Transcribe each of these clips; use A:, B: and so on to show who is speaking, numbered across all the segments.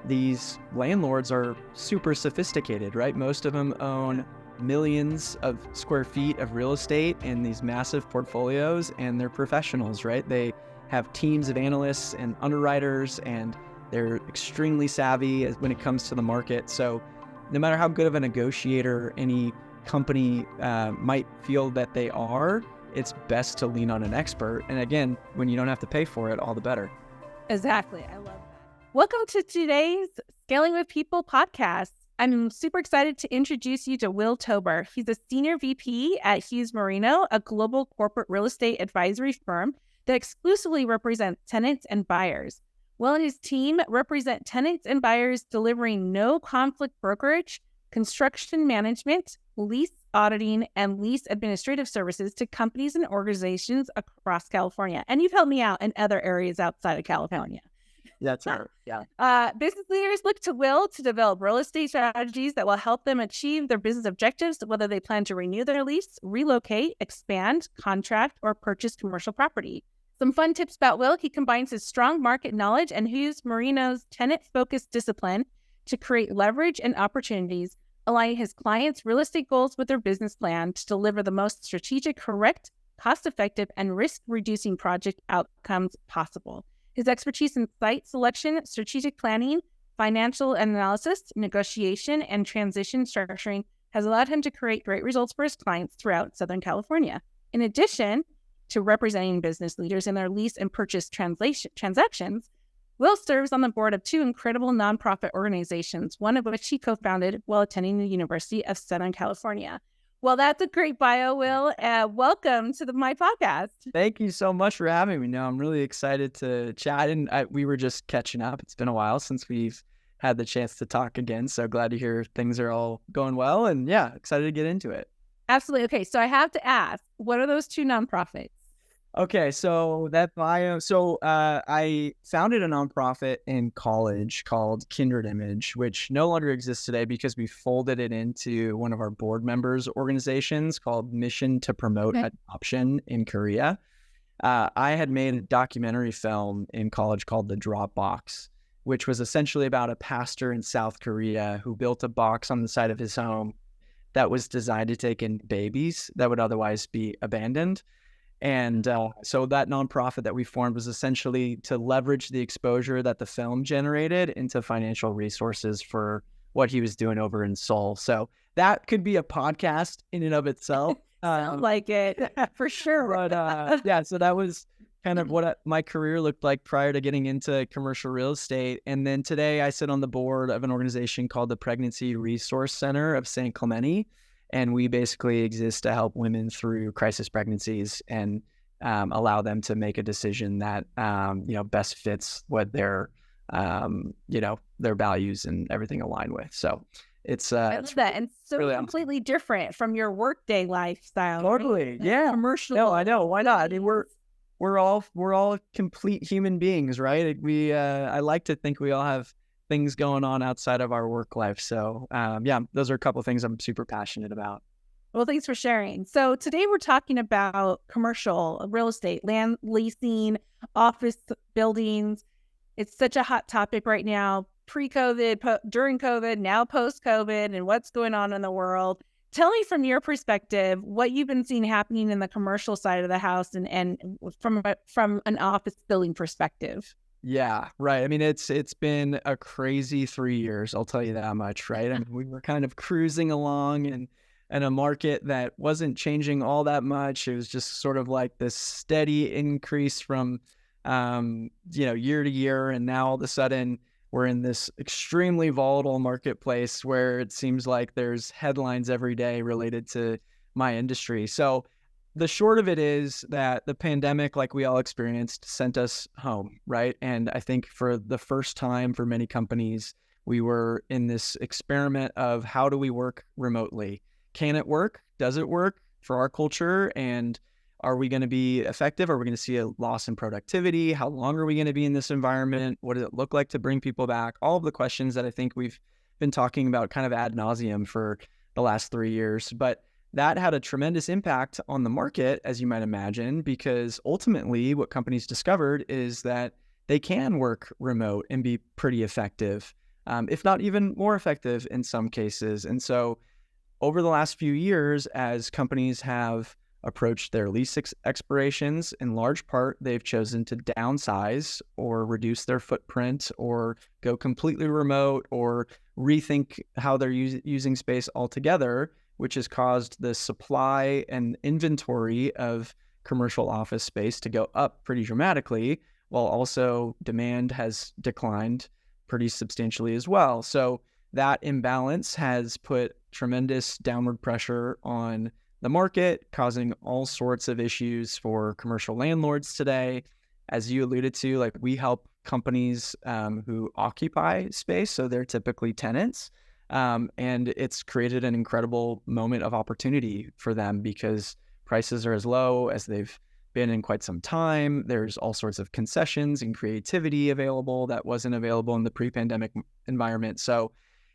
A: these landlords are super sophisticated, right? Most of them own millions of square feet of real estate in these massive portfolios, and they're professionals, right? They have teams of analysts and underwriters, and they're extremely savvy when it comes to the market. So no matter how good of a negotiator any company might feel that they are, it's best to lean on an expert. And again, when you don't have to pay for it, all the better.
B: Exactly. I love that. Welcome to today's Scaling with People podcast. I'm super excited to introduce you to Will Tober. He's a senior VP at Hughes-Marino, a global corporate real estate advisory firm that exclusively represents tenants and buyers. Will and his team represent tenants and buyers delivering no conflict brokerage, construction management, lease auditing, and lease administrative services to companies and organizations across California. And you've helped me out in other areas outside of California.
A: That's right. Yeah.
B: Business leaders look to Will to develop real estate strategies that will help them achieve their business objectives, whether they plan to renew their lease, relocate, expand, contract, or purchase commercial property. Some fun tips about Will: he combines his strong market knowledge and Hughes-Marino's tenant-focused discipline to create leverage and opportunities, aligning his clients' real estate goals with their business plan to deliver the most strategic, correct, cost-effective, and risk-reducing project outcomes possible. His expertise in site selection, strategic planning, financial analysis, negotiation, and transition structuring has allowed him to create great results for his clients throughout Southern California. In addition to representing business leaders in their lease and purchase transactions, Will serves on the board of two incredible nonprofit organizations, one of which he co-founded while attending the University of Southern California. Well, that's a great bio, Will. Welcome to my podcast.
A: Thank you so much for having me. No, I'm really excited to chat, and we were just catching up. It's been a while since we've had the chance to talk again, so glad to hear things are all going well, and yeah, excited to get into it.
B: Absolutely. Okay, so I have to ask, what are those two nonprofits?
A: Okay, so that bio. So I founded a nonprofit in college called Kindred Image, which no longer exists today because we folded it into one of our board members' organizations called Mission to Promote Adoption in Korea. I had made a documentary film in college called The Dropbox, which was essentially about a pastor in South Korea who built a box on the side of his home that was designed to take in babies that would otherwise be abandoned. And so that nonprofit that we formed was essentially to leverage the exposure that the film generated into financial resources for what he was doing over in Seoul. So that could be a podcast in and of itself.
B: Sounds like it, for sure.
A: But yeah, so that was kind of what my career looked like prior to getting into commercial real estate. And then today I sit on the board of an organization called the Pregnancy Resource Center of San Clemente. And we basically exist to help women through crisis pregnancies and allow them to make a decision that best fits what their their values and everything align with. So it's
B: I love that, and so
A: really
B: completely different from your workday lifestyle.
A: Totally,
B: right?
A: Yeah.
B: Commercial.
A: No, I know. Why not? I mean, we're all complete human beings, right? I like to think we all have things going on outside of our work life. So yeah, those are a couple of things I'm super passionate about.
B: Well, thanks for sharing. So today we're talking about commercial real estate, land leasing, office buildings. It's such a hot topic right now, pre-COVID, during COVID, now post-COVID, and what's going on in the world. Tell me from your perspective what you've been seeing happening in the commercial side of the house and from an office building perspective.
A: Yeah, right. I mean, it's been a crazy 3 years, I'll tell you that much, right? I mean, we were kind of cruising along in a market that wasn't changing all that much. It was just sort of like this steady increase from, year to year. And now all of a sudden we're in this extremely volatile marketplace where it seems like there's headlines every day related to my industry. So the short of it is that the pandemic, like we all experienced, sent us home, right? And I think for the first time for many companies, we were in this experiment of how do we work remotely? Can it work? Does it work for our culture? And are we going to be effective? Are we going to see a loss in productivity? How long are we going to be in this environment? What does it look like to bring people back? All of the questions that I think we've been talking about kind of ad nauseum for the last 3 years. But that had a tremendous impact on the market, as you might imagine, because ultimately what companies discovered is that they can work remote and be pretty effective. if not even more effective in some cases. And so over the last few years, as companies have approached their lease expirations, in large part, they've chosen to downsize or reduce their footprint or go completely remote or rethink how they're using space altogether, which has caused the supply and inventory of commercial office space to go up pretty dramatically, while also demand has declined pretty substantially as well. So that imbalance has put tremendous downward pressure on the market, causing all sorts of issues for commercial landlords today. As you alluded to, like, we help companies who occupy space, so they're typically tenants. And it's created an incredible moment of opportunity for them because prices are as low as they've been in quite some time. There's all sorts of concessions and creativity available that wasn't available in the pre-pandemic environment. So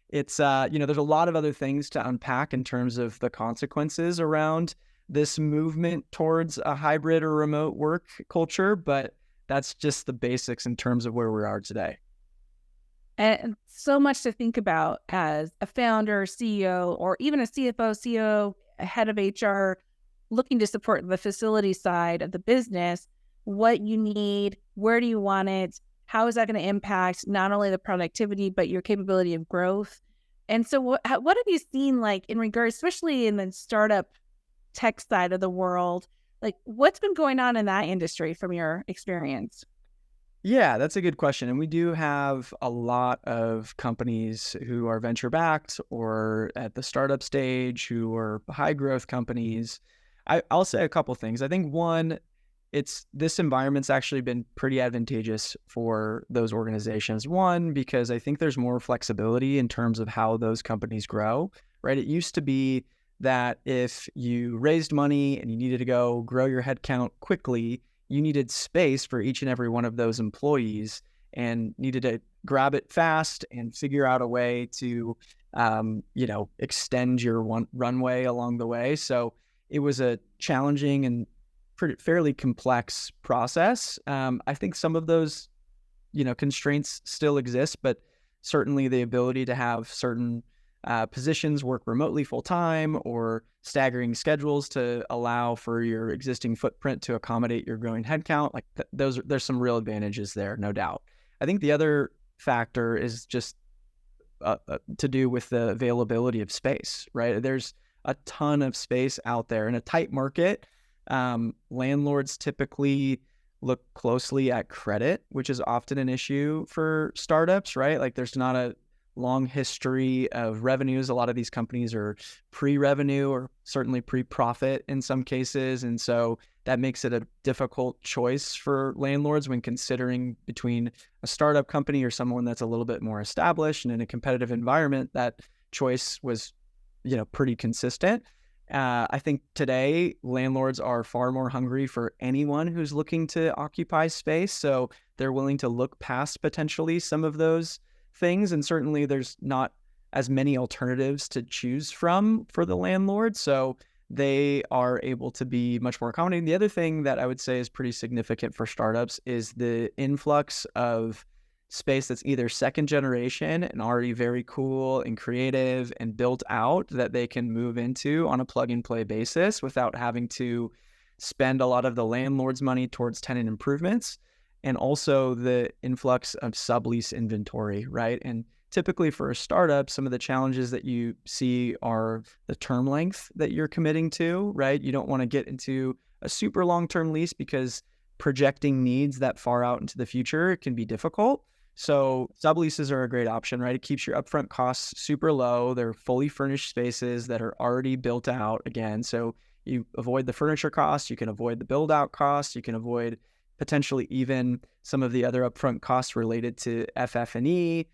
A: it's, there's a lot of other things to unpack in terms of the consequences around this movement towards a hybrid or remote work culture, but that's just the basics in terms of where we are today.
B: And so much to think about as a founder, CEO, or even a CFO, CEO, a head of HR, looking to support the facility side of the business. What you need, where do you want it? How is that going to impact not only the productivity, but your capability of growth? And so what have you seen, like, in regards, especially in the startup tech side of the world, like, what's been going on in that industry from your experience?
A: Yeah, that's a good question. And we do have a lot of companies who are venture backed or at the startup stage who are high growth companies. I'll say a couple things. I think one, this environment's actually been pretty advantageous for those organizations. One, because I think there's more flexibility in terms of how those companies grow, right? It used to be that if you raised money and you needed to go grow your headcount quickly, you needed space for each and every one of those employees and needed to grab it fast and figure out a way to, extend your runway along the way. So it was a challenging and fairly complex process. I think some of those, constraints still exist, but certainly the ability to have certain positions work remotely full time or staggering schedules to allow for your existing footprint to accommodate your growing headcount, like there's some real advantages there, no doubt. I think the other factor is just to do with the availability of space, right? There's a ton of space out there in a tight market. Landlords typically look closely at credit, which is often an issue for startups, right? Like, there's not a long history of revenues. A lot of these companies are pre-revenue or certainly pre-profit in some cases. And so that makes it a difficult choice for landlords when considering between a startup company or someone that's a little bit more established. And in a competitive environment, that choice was, pretty consistent. I think today landlords are far more hungry for anyone who's looking to occupy space. So they're willing to look past potentially some of those things. And certainly there's not as many alternatives to choose from for the landlord. So they are able to be much more accommodating. The other thing that I would say is pretty significant for startups is the influx of space that's either second generation and already very cool and creative and built out that they can move into on a plug and play basis without having to spend a lot of the landlord's money towards tenant improvements. And also the influx of sublease inventory, right? And typically for a startup, some of the challenges that you see are the term length that you're committing to, right? You don't want to get into a super long-term lease because projecting needs that far out into the future can be difficult. So subleases are a great option, right? It keeps your upfront costs super low. They're fully furnished spaces that are already built out again. So you avoid the furniture costs, you can avoid the build out costs, you can avoid potentially even some of the other upfront costs related to FF&E.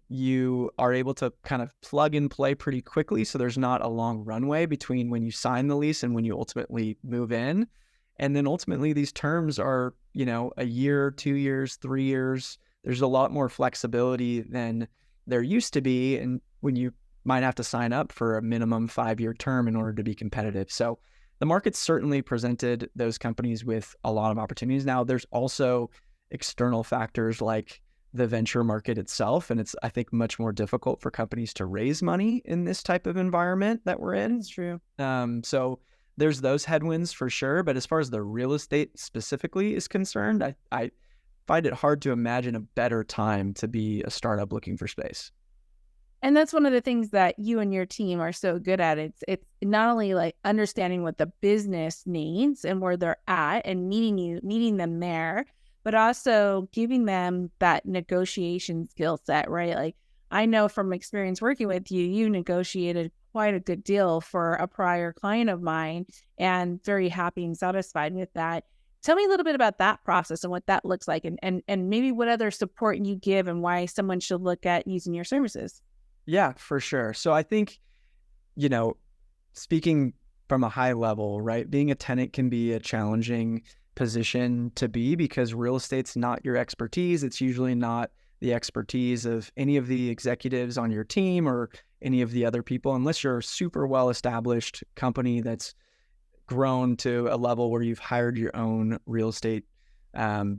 A: You are able to kind of plug and play pretty quickly. So there's not a long runway between when you sign the lease and when you ultimately move in. And then ultimately these terms are, a year, 2 years, 3 years. There's a lot more flexibility than there used to be. And when you might have to sign up for a minimum 5-year term in order to be competitive. So the market's certainly presented those companies with a lot of opportunities. Now, there's also external factors like the venture market itself. And it's, I think, much more difficult for companies to raise money in this type of environment that we're in.
B: It's true.
A: So there's those headwinds for sure. But as far as the real estate specifically is concerned, I find it hard to imagine a better time to be a startup looking for space.
B: And that's one of the things that you and your team are so good at. It's not only like understanding what the business needs and where they're at and meeting them there, but also giving them that negotiation skill set, right? Like I know from experience working with you, you negotiated quite a good deal for a prior client of mine and very happy and satisfied with that. Tell me a little bit about that process and what that looks like and maybe what other support you give and why someone should look at using your services.
A: Yeah, for sure. So I think, speaking from a high level, right, being a tenant can be a challenging position to be because real estate's not your expertise. It's usually not the expertise of any of the executives on your team or any of the other people, unless you're a super well-established company that's grown to a level where you've hired your own real estate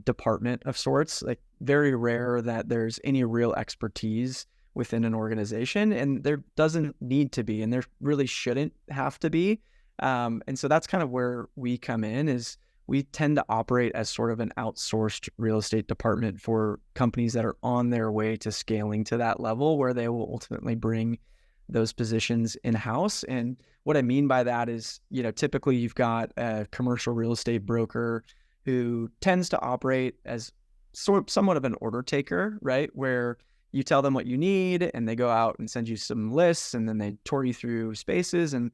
A: department of sorts. Like very rare that there's any real expertise within an organization, and there doesn't need to be, and there really shouldn't have to be. And so that's kind of where we come in, is we tend to operate as sort of an outsourced real estate department for companies that are on their way to scaling to that level where they will ultimately bring those positions in-house. And what I mean by that is, typically you've got a commercial real estate broker who tends to operate as somewhat of an order taker, right? Where you tell them what you need and they go out and send you some lists and then they tour you through spaces. And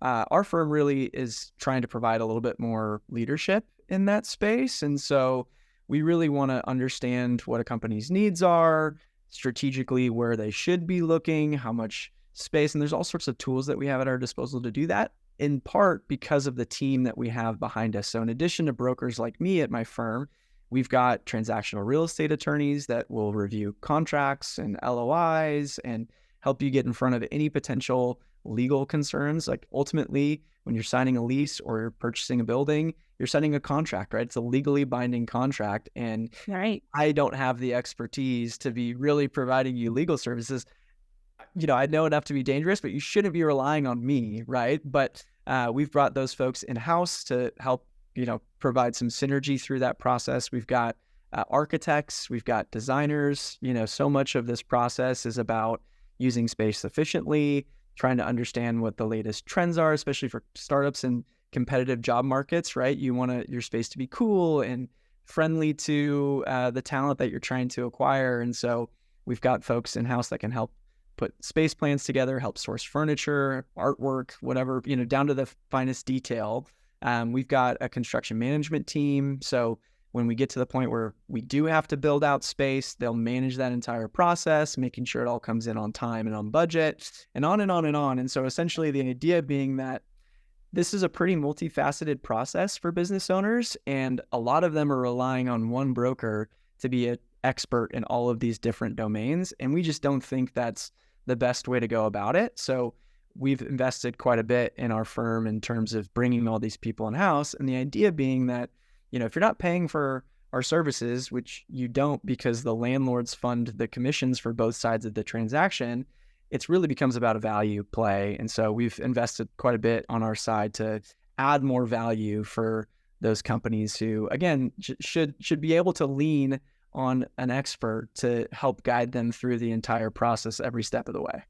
A: our firm really is trying to provide a little bit more leadership in that space. And so we really want to understand what a company's needs are, strategically where they should be looking, how much space. And there's all sorts of tools that we have at our disposal to do that, in part because of the team that we have behind us. So in addition to brokers like me at my firm, we've got transactional real estate attorneys that will review contracts and LOIs and help you get in front of any potential legal concerns. Like ultimately, when you're signing a lease or you're purchasing a building, you're signing a contract, right? It's a legally binding contract. And
B: Right.
A: I don't have the expertise to be really providing you legal services. I know enough to be dangerous, but you shouldn't be relying on me, right? But we've brought those folks in-house to help provide some synergy through that process. We've got architects, we've got designers. So much of this process is about using space efficiently, trying to understand what the latest trends are, especially for startups and competitive job markets, right? You want your space to be cool and friendly to the talent that you're trying to acquire. And so we've got folks in-house that can help put space plans together, help source furniture, artwork, whatever, down to the finest detail. We've got a construction management team. So when we get to the point where we do have to build out space, they'll manage that entire process, making sure it all comes in on time and on budget, and on and on and on. And so essentially the idea being that this is a pretty multifaceted process for business owners, and a lot of them are relying on one broker to be an expert in all of these different domains. And we just don't think that's the best way to go about it. So we've invested quite a bit in our firm in terms of bringing all these people in-house. And the idea being that, if you're not paying for our services, which you don't because the landlords fund the commissions for both sides of the transaction, it really becomes about a value play. And so we've invested quite a bit on our side to add more value for those companies who, again, should be able to lean on an expert to help guide them through the entire process every step of the way.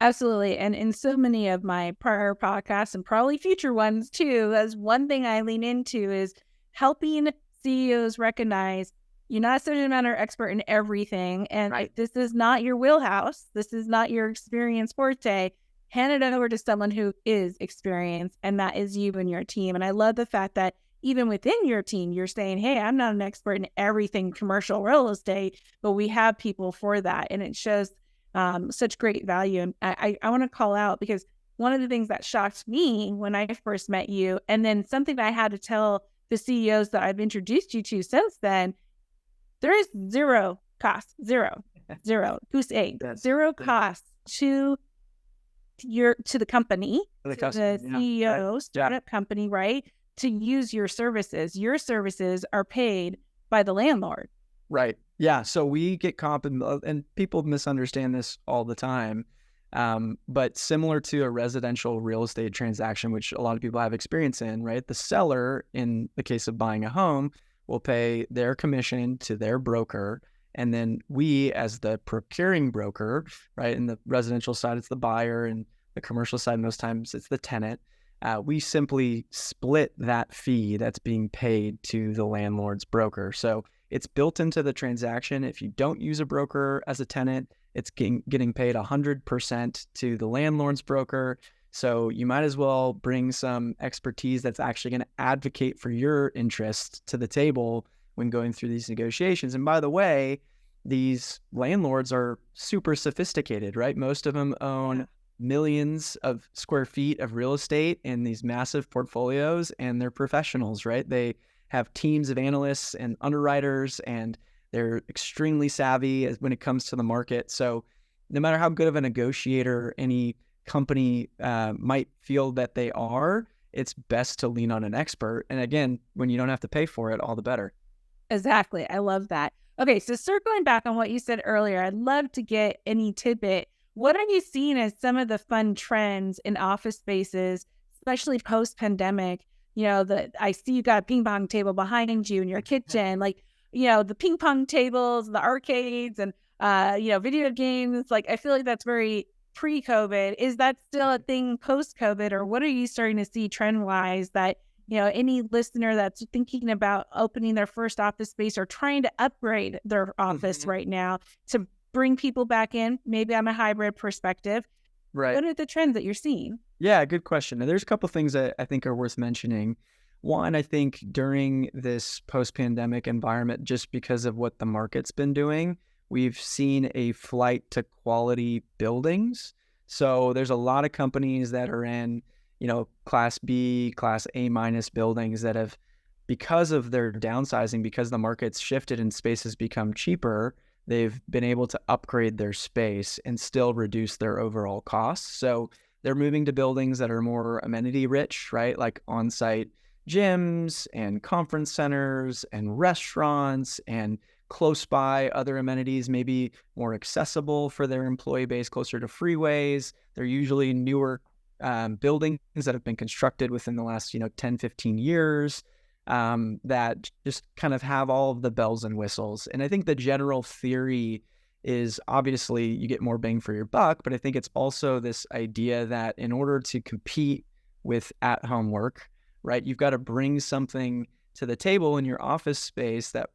B: Absolutely. And in so many of my prior podcasts and probably future ones too, as one thing I lean into is helping CEOs recognize you're not a subject matter expert in everything. And
A: Right.
B: if this is not your wheelhouse, this is not your experience forte, hand it over to someone who is experienced, and that is you and your team. And I love the fact that even within your team, you're saying, hey, I'm not an expert in everything commercial real estate, but we have people for that. And it shows such great value. And I want to call out, because one of the things that shocked me when I first met you, and then something that I had to tell the CEOs that I've introduced you to since then, there is zero cost, zero, goose egg,
A: Yes.
B: zero cost to the company,
A: For the
B: to
A: customer,
B: the
A: yeah.
B: CEO,
A: Right.
B: startup company, right? To use your services. Your services are paid by the landlord.
A: Right. Yeah, so we get comp, and people misunderstand this all the time. But similar to a residential real estate transaction, which a lot of people have experience in, right? The seller, in the case of buying a home, will pay their commission to their broker. And then we, as the procuring broker, right? In the residential side, it's the buyer, and the commercial side, most times it's the tenant. We simply split that fee that's being paid to the landlord's broker. So it's built into the transaction. If you don't use a broker as a tenant, it's getting paid 100% to the landlord's broker. So you might as well bring some expertise that's actually going to advocate for your interests to the table when going through these negotiations. And by the way, these landlords are super sophisticated, right? Most of them own millions of square feet of real estate in these massive portfolios, and they're professionals, right? They have teams of analysts and underwriters, and they're extremely savvy when it comes to the market. So no matter how good of a negotiator any company might feel that they are, it's best to lean on an expert. And again, when you don't have to pay for it, all the better.
B: Exactly. I love that. Okay, so circling back on what you said earlier, I'd love to get any tidbit. What are you seeing as some of the fun trends in office spaces, especially post-pandemic? I see you got a ping pong table behind you in your kitchen, like, the ping pong tables, the arcades, and, video games. Like, I feel like that's very pre-COVID. Is that still a thing post-COVID, or what are you starting to see trend-wise that, any listener that's thinking about opening their first office space or trying to upgrade their office right now to bring people back in, maybe on a hybrid perspective?
A: Right.
B: What are the trends that you're seeing?
A: Yeah, good question. Now, there's a couple things that I think are worth mentioning. One, I think during this post-pandemic environment, just because of what the market's been doing, we've seen a flight to quality buildings. So there's a lot of companies that are in, class B, class A minus buildings that have, because of their downsizing, because the market's shifted and space has become cheaper, they've been able to upgrade their space and still reduce their overall costs. So they're moving to buildings that are more amenity-rich, right? Like on-site gyms and conference centers and restaurants, and close by other amenities, maybe more accessible for their employee base, closer to freeways. They're usually newer buildings that have been constructed within the last, 10, 15 years. That just kind of have all of the bells and whistles. And I think the general theory is obviously you get more bang for your buck, but I think it's also this idea that in order to compete with at-home work, right, you've got to bring something to the table in your office space that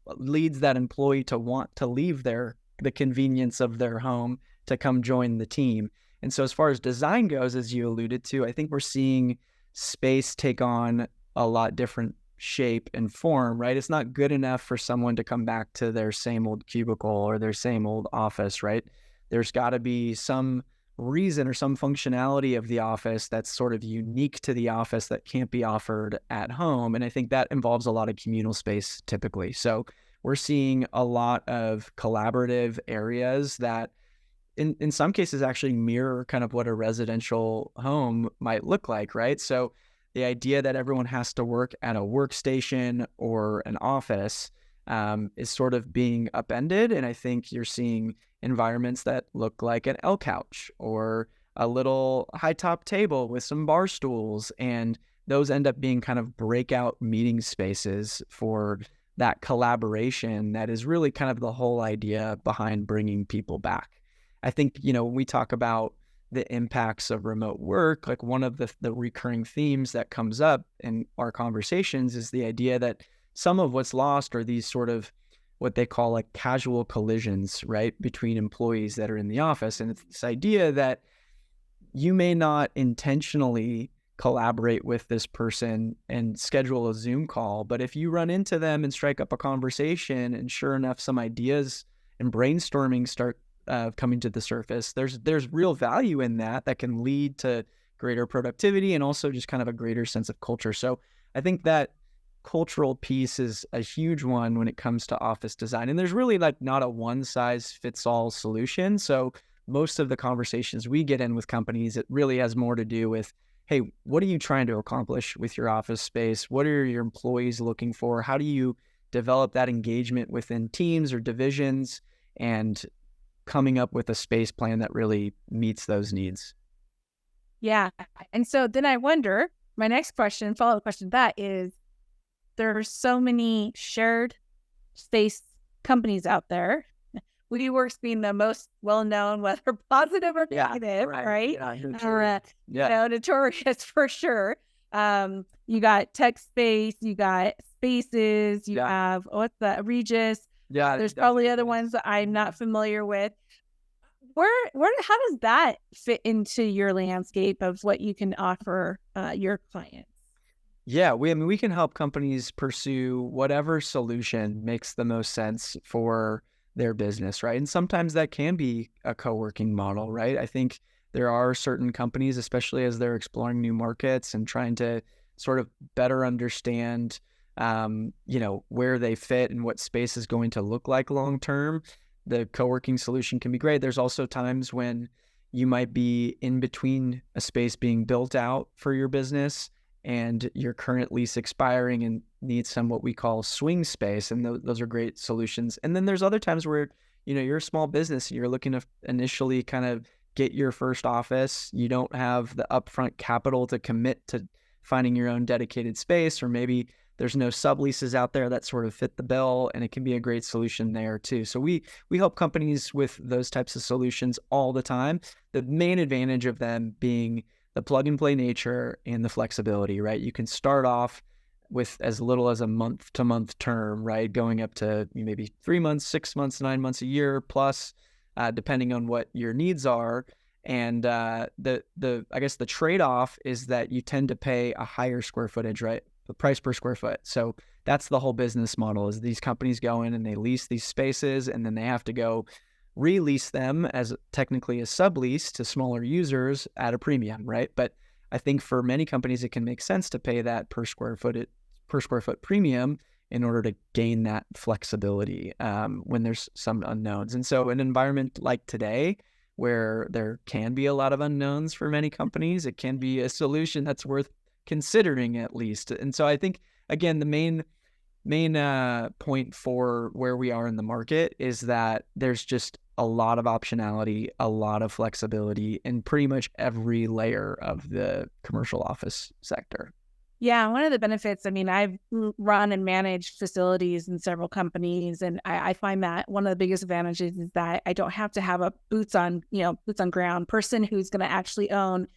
A: leads that employee to want to leave the convenience of their home to come join the team. And so as far as design goes, as you alluded to, I think we're seeing space take on a lot different shape and form, right? It's not good enough for someone to come back to their same old cubicle or their same old office, right? There's got to be some reason or some functionality of the office that's sort of unique to the office that can't be offered at home. And I think that involves a lot of communal space typically. So we're seeing a lot of collaborative areas that in some cases actually mirror kind of what a residential home might look like, right? So the idea that everyone has to work at a workstation or an office is sort of being upended. And I think you're seeing environments that look like an L couch or a little high top table with some bar stools. And those end up being kind of breakout meeting spaces for that collaboration that is really kind of the whole idea behind bringing people back. I think, when we talk about the impacts of remote work, like one of the recurring themes that comes up in our conversations is the idea that some of what's lost are these sort of what they call like casual collisions, right, between employees that are in the office. And it's this idea that you may not intentionally collaborate with this person and schedule a Zoom call, but if you run into them and strike up a conversation, and sure enough, some ideas and brainstorming start coming to the surface, there's real value in that can lead to greater productivity and also just kind of a greater sense of culture. So I think that cultural piece is a huge one when it comes to office design. And there's really like not a one size fits all solution. So most of the conversations we get in with companies, it really has more to do with, hey, what are you trying to accomplish with your office space? What are your employees looking for? How do you develop that engagement within teams or divisions and coming up with a space plan that really meets those needs.
B: Yeah. And so then I wonder, my next question, follow-up question to that is, there are so many shared space companies out there. WeWork's being the most well-known, whether positive or negative, right?
A: Yeah,
B: Notorious for sure. You got Tech Space, you got Spaces, you have, what's that, Regis.
A: Yeah.
B: There's probably other ones that I'm not familiar with. How does that fit into your landscape of what you can offer your clients?
A: Yeah, we can help companies pursue whatever solution makes the most sense for their business, right? And sometimes that can be a co-working model, right? I think there are certain companies, especially as they're exploring new markets and trying to sort of better understand, where they fit and what space is going to look like long term. The co-working solution can be great. There's also times when you might be in between a space being built out for your business and your current lease expiring and need some what we call swing space. And those are great solutions. And then there's other times where, you're a small business and you're looking to initially kind of get your first office. You don't have the upfront capital to commit to finding your own dedicated space, or maybe there's no subleases out there that sort of fit the bill, and it can be a great solution there too. So we help companies with those types of solutions all the time. The main advantage of them being the plug and play nature and the flexibility, right? You can start off with as little as a month-to-month term, right? Going up to maybe 3 months, 6 months, 9 months, a year plus, depending on what your needs are. And I guess the trade-off is that you tend to pay a higher square footage, right? The price per square foot. So that's the whole business model, is these companies go in and they lease these spaces, and then they have to go release them as technically a sublease to smaller users at a premium, right? But I think for many companies, it can make sense to pay that per square foot premium in order to gain that flexibility when there's some unknowns. And so an environment like today, where there can be a lot of unknowns for many companies, it can be a solution that's worth considering at least. And so I think, again, the main point for where we are in the market is that there's just a lot of optionality, a lot of flexibility in pretty much every layer of the commercial office sector.
B: Yeah, one of the benefits, I've run and managed facilities in several companies, and I find that one of the biggest advantages is that I don't have to have a boots on ground person who's going to actually own.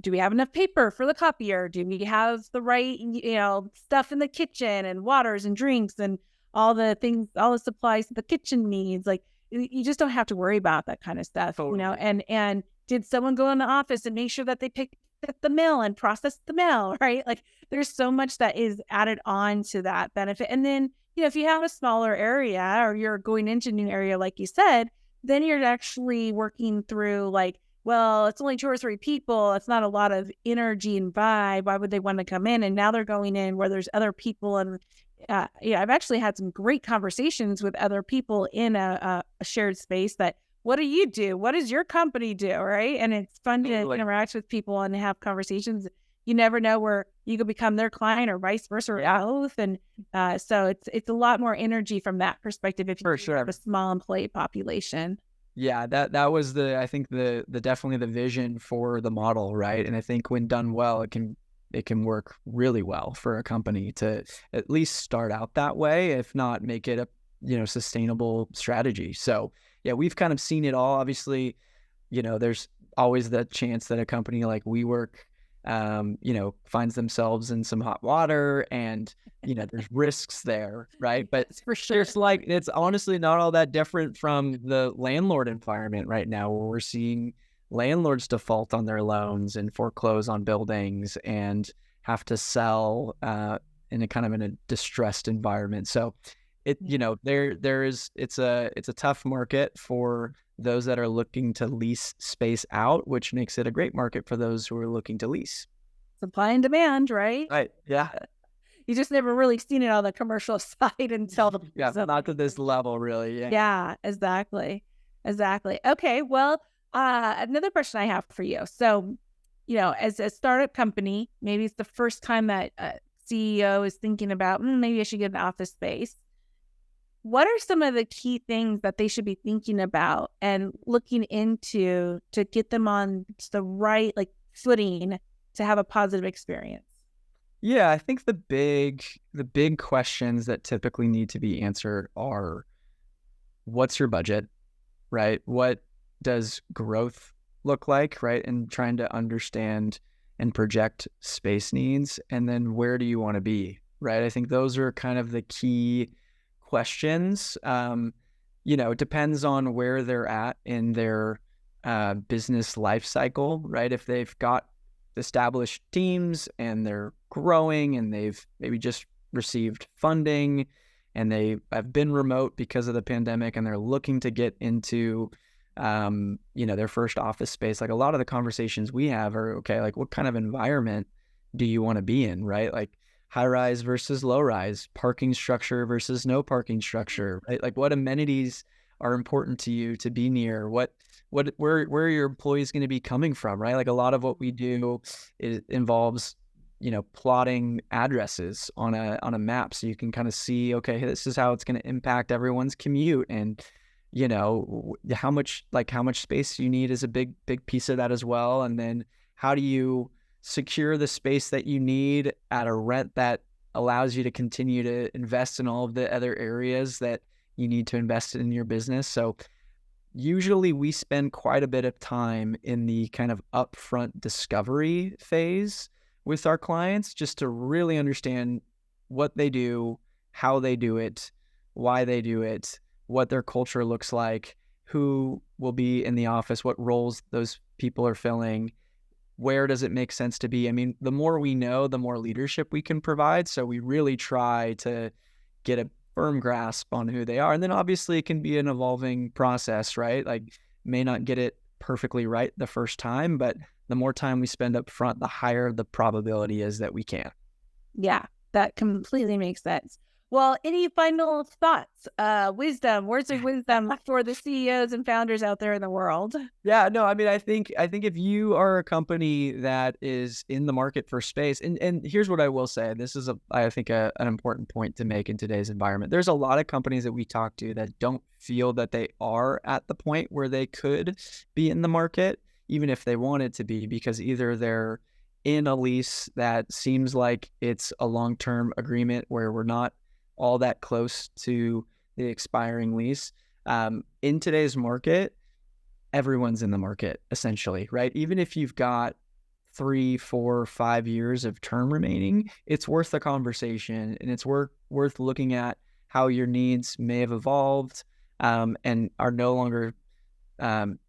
B: Do we have enough paper for the copier? Do we have the right, stuff in the kitchen and waters and drinks and all the things, all the supplies that the kitchen needs? Like, you just don't have to worry about that kind of stuff,
A: Totally.
B: and did someone go in the office and make sure that they picked up the mail and processed the mail, right? Like, there's so much that is added on to that benefit. And then, if you have a smaller area or you're going into a new area, like you said, then you're actually working through like, well, it's only 2 or 3 people. It's not a lot of energy and vibe. Why would they want to come in? And now they're going in where there's other people. And I've actually had some great conversations with other people in a shared space that, what do you do? What does your company do? Right. And it's fun to interact with people and have conversations. You never know where you could become their client or vice versa, or both. And so it's a lot more energy from that perspective if you have a small employee population.
A: Yeah, that was I think the definitely the vision for the model, right? And I think when done well, it can work really well for a company to at least start out that way, if not make it a sustainable strategy. So yeah, we've kind of seen it all. Obviously, there's always the chance that a company like WeWork finds themselves in some hot water, and there's risks there, right? But
B: for sure,
A: it's honestly not all that different from the landlord environment right now, where we're seeing landlords default on their loans and foreclose on buildings and have to sell in a distressed environment. So it's a tough market for those that are looking to lease space out, which makes it a great market for those who are looking to lease.
B: Supply and demand, right?
A: Right. Yeah.
B: You just never really seen it on the commercial side until
A: not to this level, really.
B: Yeah, exactly. Okay, well, another question I have for you. So, as a startup company, maybe it's the first time that a CEO is thinking about maybe I should get an office space. what are some of the key things that they should be thinking about and looking into to get them on the right footing to have a positive experience?
A: Yeah, I think the big questions that typically need to be answered are, what's your budget, right? What does growth look like, right? And trying to understand and project space needs, and then where do you want to be, right? I think those are kind of the key questions. It depends on where they're at in their business life cycle, right? If they've got established teams and they're growing and they've maybe just received funding and they have been remote because of the pandemic and they're looking to get into their first office space, like a lot of the conversations we have are, okay, like what kind of environment do you want to be in, right? Like high rise versus low rise, parking structure versus no parking structure, right? Like what amenities are important to you to be near? Where are your employees going to be coming from, right? Like a lot of what we do involves, plotting addresses on a map so you can kind of see, okay, this is how it's going to impact everyone's commute, and how much space you need is a big piece of that as well. And then how do you secure the space that you need at a rent that allows you to continue to invest in all of the other areas that you need to invest in your business. So usually we spend quite a bit of time in the kind of upfront discovery phase with our clients, just to really understand what they do, how they do it, why they do it, what their culture looks like, who will be in the office, what roles those people are filling, where does it make sense to be? I mean, the more we know, the more leadership we can provide. So we really try to get a firm grasp on who they are. And then obviously it can be an evolving process, right? Like may not get it perfectly right the first time, but the more time we spend up front, the higher the probability is that we can.
B: Yeah, that completely makes sense. Well, any final thoughts, words of wisdom for the CEOs and founders out there in the world?
A: Yeah, no, I mean, I think if you are a company that is in the market for space, and here's what I will say, this is I think an important point to make in today's environment. There's a lot of companies that we talk to that don't feel that they are at the point where they could be in the market, even if they wanted to be, because either they're in a lease that seems like it's a long-term agreement where we're not all that close to the expiring lease. In today's market, everyone's in the market essentially, right? Even if you've got 3, 4, 5 years of term remaining, it's worth the conversation, and it's worth looking at how your needs may have evolved and are no longer,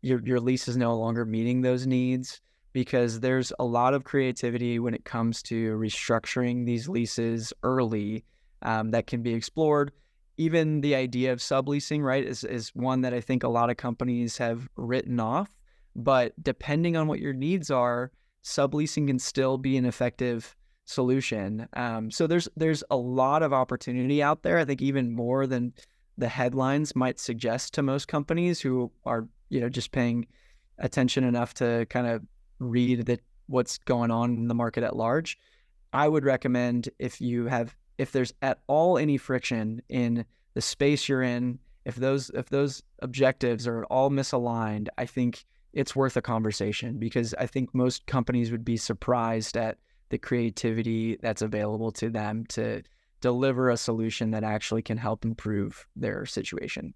A: your lease is no longer meeting those needs, because there's a lot of creativity when it comes to restructuring these leases early that can be explored. Even the idea of subleasing, right, is one that I think a lot of companies have written off. But depending on what your needs are, subleasing can still be an effective solution. So there's a lot of opportunity out there. I think even more than the headlines might suggest to most companies who are just paying attention enough to kind of read what's going on in the market at large. I would recommend if there's at all any friction in the space you're in, if those objectives are at all misaligned, I think it's worth a conversation, because I think most companies would be surprised at the creativity that's available to them to deliver a solution that actually can help improve their situation.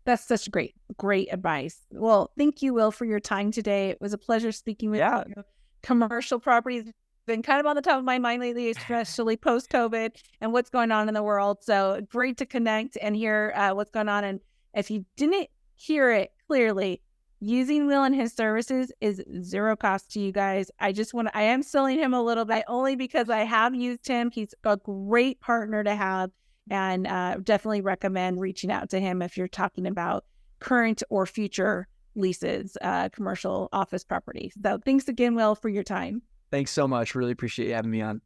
B: That's such great advice. Well, thank you, Will, for your time today. It was a pleasure speaking with you. Commercial properties been kind of on the top of my mind lately, especially post-COVID and what's going on in the world. So great to connect and hear what's going on. And if you didn't hear it clearly, using Will and his services is zero cost to you guys. I am selling him a little bit only because I have used him. He's a great partner to have, and definitely recommend reaching out to him if you're talking about current or future leases, commercial office property. So thanks again, Will, for your time.
A: Thanks so much. Really appreciate you having me on.